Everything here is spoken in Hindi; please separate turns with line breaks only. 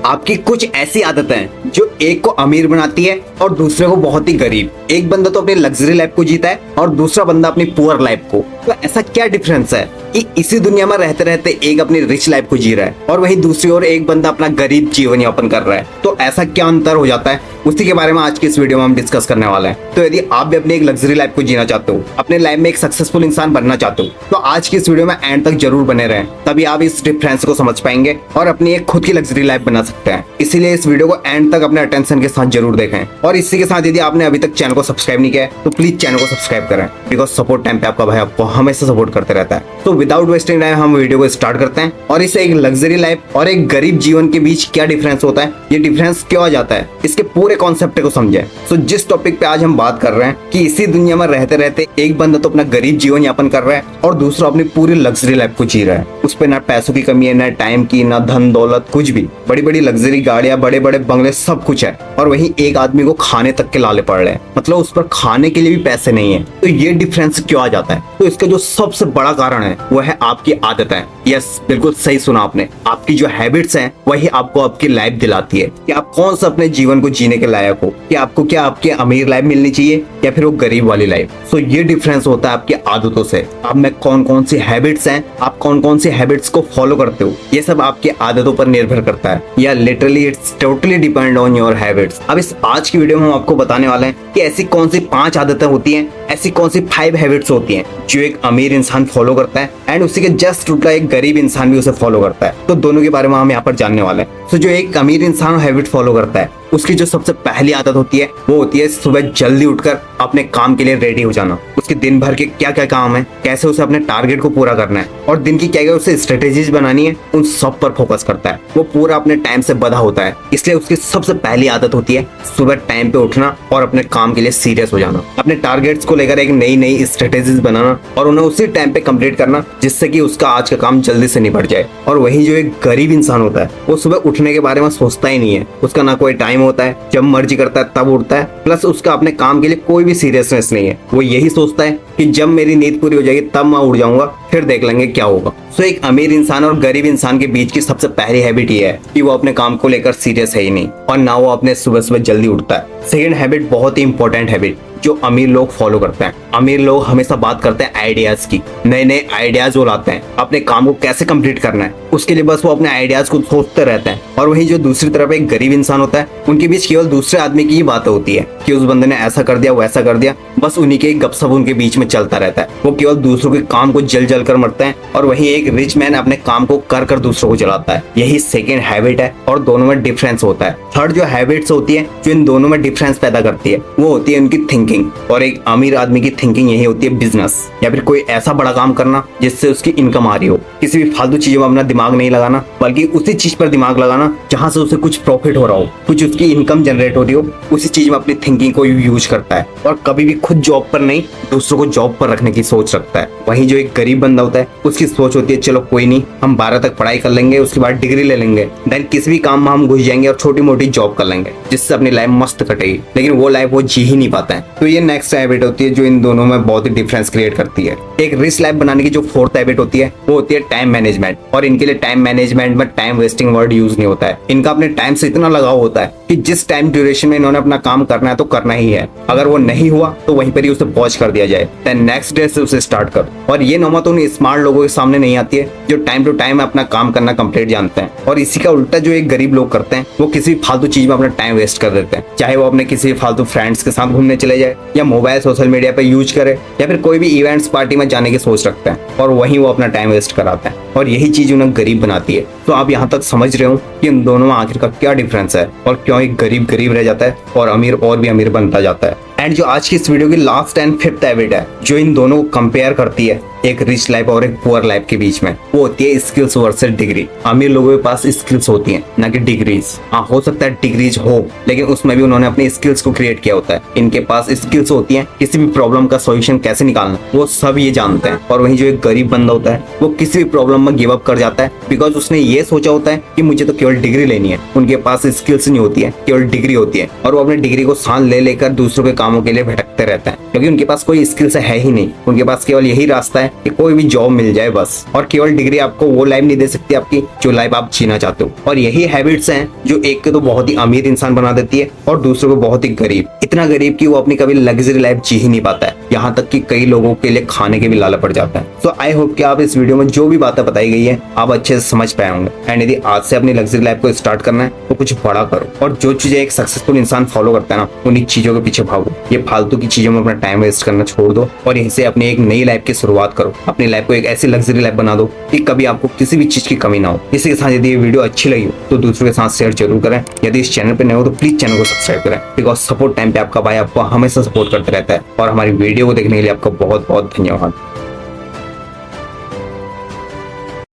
आपकी कुछ ऐसी आदतें जो एक को अमीर बनाती है और दूसरे को बहुत ही गरीब। एक बंदा तो अपनी लग्जरी लाइफ को जीता है और दूसरा बंदा अपनी पुअर लाइफ को। तो ऐसा क्या डिफरेंस है कि इसी दुनिया में रहते रहते एक अपनी रिच लाइफ को जी रहा है और वहीं दूसरी ओर एक बंदा अपना गरीब जीवन यापन कर रहा है। तो ऐसा क्या अंतर हो जाता है, उसी के बारे में आज की इस वीडियो में हम डिस्कस करने वाले हैं। तो यदि आप भी अपनी एक लग्जरी लाइफ को जीना चाहते हो, अपने लाइफ में एक सक्सेसफुल इंसान बनना चाहते हो, तो आज की इस वीडियो में एंड तक जरूर बने रहें, तभी आप इस डिफरेंस को समझ पाएंगे और अपनी एक खुद की लग्जरी लाइफ बना सकते हैं। इसीलिए इस वीडियो को एंड तक अपने अटेंशन के साथ जरूर देखें। और इसी के साथ यदि आपने अभी तक चैनल को सब्सक्राइब नहीं किया है तो प्लीज चैनल को सब्सक्राइब करें, बिकॉज सपोर्ट टाइम पे आपका भाई आपको हमेशा सपोर्ट करते रहता है। तो विदाउट वेस्टिंग टाइम हम वीडियो को स्टार्ट करते हैं और इसे एक लग्जरी लाइफ और एक गरीब जीवन के बीच क्या डिफरेंस होता है, ये डिफरेंस क्यों आ जाता है, इसके पूरे कॉन्सेप्ट को समझे। तो जिस टॉपिक पे आज हम बात कर रहे हैं कि इसी दुनिया में रहते रहते एक बंदा तो अपना गरीब जीवन यापन कर रहा है और दूसरा अपनी पूरी लग्जरी लाइफ को जी रहा है। उस पे ना पैसों की कमी है, ना टाइम की, ना धन दौलत, कुछ भी। बड़ी बड़ी लग्जरी गाड़ियां, बड़े बड़े बंगले, सब कुछ है और वहीं एक आदमी को खाने तक के लाले पड़ रहे हैं, मतलब उस पर खाने के लिए भी पैसे नहीं है। तो ये डिफरेंस क्यों आ जाता है? तो इसका जो सबसे बड़ा कारण है वो है आपकी आदतें। यस, बिल्कुल सही सुना आपने। आपकी जो हैबिट्स हैं वही आपको आपकी लाइफ दिलाती है कि आप कौन सा अपने जीवन को जीने के लायक हो, कि आपको क्या आपकी अमीर लाइफ मिलनी चाहिए या फिर वो गरीब वाली लाइफ। सो ये डिफरेंस होता है आपकी आदतों से। आप में कौन कौन सी हैबिट्स हैं, आप कौन कौन सी हैबिट्स को फॉलो करते हो, ये सब आपकी आदतों पर निर्भर करता है, या literally it's totally depend on your habits. अब इस आज की वीडियो में हम आपको बताने वाले हैं कि ऐसी कौन सी 5 आदतें होती हैं, ऐसी कौन सी 5 हैबिट्स होती हैं जो एक अमीर इंसान फॉलो करता है एंड उसी के जस्ट उल्टा एक गरीब इंसान भी उसे फॉलो करता है। तो दोनों के बारे में हम यहाँ पर जानने वाले हैं। तो जो एक अमीर इंसान हैबिट फॉलो करता है उसकी जो सबसे पहली आदत होती है वो होती है सुबह जल्दी उठकर अपने काम के लिए रेडी हो जाना। उसके दिन भर के क्या क्या काम है, कैसे उसे अपने टारगेट को पूरा करना है और दिन की क्या क्या उसे स्ट्रेटेजीज बनानी है, उन सब पर फोकस करता है। वो पूरा अपने टाइम से बधा होता है, इसलिए उसकी सबसे पहली आदत होती है सुबह टाइम पे उठना और अपने काम के लिए सीरियस हो जाना, अपने टारगेट्स को लेकर एक नई नई स्ट्रेटेजीज बनाना और उन्हें उसी टाइम पे कंप्लीट करना जिससे कि उसका आज का काम जल्दी से निपट जाए। और वही जो एक गरीब इंसान होता है वो सुबह उठने के बारे में सोचता ही नहीं है। उसका ना कोई टाइम होता है, जब मर्जी करता है तब उठता है, प्लस उसका अपने काम के लिए कोई भी सीरियसनेस नहीं है। वो यही सोचता है कि जब मेरी नींद पूरी हो जाएगी तब मैं उठ जाऊंगा, फिर देख लेंगे क्या होगा। सो एक अमीर इंसान और गरीब इंसान के बीच की सबसे पहली हैबिट ये है कि वो अपने काम को लेकर सीरियस है ही नहीं और ना वो अपने सुबह सुबह जल्दी उठता है। सेकेंड हैबिट, बहुत ही इंपॉर्टेंट हैबिट जो अमीर लोग फॉलो करते हैं। अमीर लोग हमेशा बात करते हैं आइडियाज की, नए नए आइडियाज वो लाते हैं, अपने काम को कैसे कंप्लीट करना है उसके लिए बस वो अपने आइडियाज को सोचते रहते हैं। और वही जो दूसरी तरफ एक गरीब इंसान होता है उनके बीच केवल दूसरे आदमी की ही बातें होती है कि उस बंदे ने ऐसा कर दिया, वैसा कर दिया, बस उन्हीं के गपशप उनके बीच में चलता रहता है। वो केवल दूसरों के काम को जल जल कर मरते हैं और वही एक रिच मैन अपने काम को कर कर दूसरों को चलाता है। यही सेकेंड हैबिट है और दोनों में डिफरेंस होता है। थर्ड जो हैबिट्स होती है जो इन दोनों में डिफरेंस पैदा करती है वो होती है उनकी थिंकिंग। और एक अमीर आदमी की थिंकिंग यही होती है बिजनेस या फिर कोई ऐसा बड़ा काम करना जिससे उसकी इनकम आ रही हो। किसी भी फालतू चीजों में अपना दिमाग नहीं लगाना, बल्कि उसी चीज पर दिमाग लगाना जहां से उसे कुछ प्रॉफिट हो रहा हो, कुछ उसकी इनकम जनरेट हो रही हो, उसी चीज में अपनी थिंकिंग को यूज करता है और कभी भी खुद जॉब पर नहीं दूसरों को जॉब पर रखने की सोच रखता है। वहीं जो एक गरीब बंदा होता है उसकी सोच होती है चलो कोई नहीं, हम 12 तक पढ़ाई कर लेंगे, उसके बाद डिग्री ले लेंगे, देन किसी भी काम में हम घुस जाएंगे और छोटी मोटी जॉब कर लेंगे जिससे अपनी लाइफ मस्त कटेगी। लेकिन वो लाइफ वो जी ही नहीं पाता है। तो ये नेक्स्ट हैबिट होती है जो इन दोनों में बहुत ही डिफरेंस क्रिएट करती है। एक रिच लाइफ बनाने की जो फोर्थ हैबिट होती है वो होती है टाइम मैनेजमेंट। और इनके लिए टाइम मैनेजमेंट में टाइम वेस्टिंग वर्ड यूज नहीं होता है। इनका अपने टाइम से इतना लगाव होता है कि जिस टाइम ड्यूरेशन में इन्होंने अपना काम करना है तो करना ही है। अगर वो नहीं हुआ तो वहीं पर ही उसे पॉज कर दिया जाए, देन नेक्स्ट डे से उसे स्टार्ट कर। और ये नौबत उन स्मार्ट लोगों के सामने नहीं आती है जो टाइम टू टाइम अपना काम करना कंप्लीट जानते हैं। और इसी का उल्टा जो एक गरीब लोग करते हैं वो किसी फालतू चीज में अपना टाइम वेस्ट कर देते हैं, चाहे वो अपने किसी फालतू फ्रेंड्स के साथ घूमने चले जाए या मोबाइल सोशल मीडिया पे यूज करे या फिर कोई भी इवेंट्स पार्टी में जाने की सोच रखते हैं और वहीं वो अपना टाइम वेस्ट कराते हैं और यही चीज उन्हें गरीब बनाती है। तो आप यहाँ तक समझ रहे हो कि इन दोनों में आखिर का क्या डिफरेंस है और क्यों एक गरीब गरीब रह जाता है और अमीर और भी अमीर बनता जाता है। एंड जो आज की इस वीडियो की लास्ट एंड फिफ्थ हैबिट है जो इन दोनों को कंपेयर करती है एक रिच लाइफ और एक पुअर लाइफ के बीच में, वो होती है स्किल्स वर्सेस डिग्री। अमीर लोगों के पास स्किल्स होती हैं ना कि डिग्रीज। हाँ, हो सकता है डिग्रीज हो लेकिन उसमें भी उन्होंने अपनी स्किल्स को क्रिएट किया होता है। इनके पास स्किल्स होती हैं किसी भी प्रॉब्लम का सॉल्यूशन कैसे निकालना, वो सब ये जानते हैं। और वहीं जो एक गरीब बंदा होता है वो किसी भी प्रॉब्लम में गिव अप कर जाता है बिकॉज उसने ये सोचा होता है कि मुझे तो केवल डिग्री लेनी है। उनके पास स्किल्स नहीं होती है, केवल डिग्री होती है और वो अपनी डिग्री को सांस ले लेकर दूसरों के कामों के लिए भटकते रहते हैं क्योंकि उनके पास कोई स्किल्स है ही नहीं। उनके पास केवल यही रास्ता है कि कोई भी जॉब मिल जाए बस। और केवल डिग्री आपको वो लाइफ नहीं दे सकती आपकी जो लाइफ आप जीना चाहते हो। और यही हैबिट्स हैं जो एक को तो बहुत ही अमीर इंसान बना देती है और दूसरों को बहुत ही गरीब, इतना गरीब कि वो अपनी कभी लग्जरी लाइफ जी ही नहीं पाता है। यहाँ तक कि कई लोगों के लिए खाने के भी लालच पड़ जाता है। तो आई होप कि आप इस वीडियो में जो भी बातें बताई गई है आप अच्छे से समझ पाए होंगे। एंड यदि आज से अपनी लग्जरी लाइफ को स्टार्ट करना है तो कुछ बड़ा करो। और जो चीजें एक सक्सेसफुल इंसान फॉलो करता है ना, उन्हीं चीजों के पीछे भागो। ये फालतू की चीजों में अपना टाइम वेस्ट करना छोड़ दो और यहीं से अपनी एक नई लाइफ की शुरुआत करो। अपनी लाइफ को एक ऐसी लग्जरी लाइफ बना दो कि कभी आपको किसी भी चीज की कमी ना हो। इसी के साथ यदि ये वीडियो अच्छी लगी हो तो दूसरों के साथ शेयर जरूर करें। यदि इस चैनल पर नए हो तो प्लीज चैनल को सब्सक्राइब करें, बिकॉज सपोर्ट टाइम पे आपका भाई आपको हमेशा सपोर्ट करता रहता है। और हमारी वीडियो को देखने के लिए आपका बहुत बहुत धन्यवाद।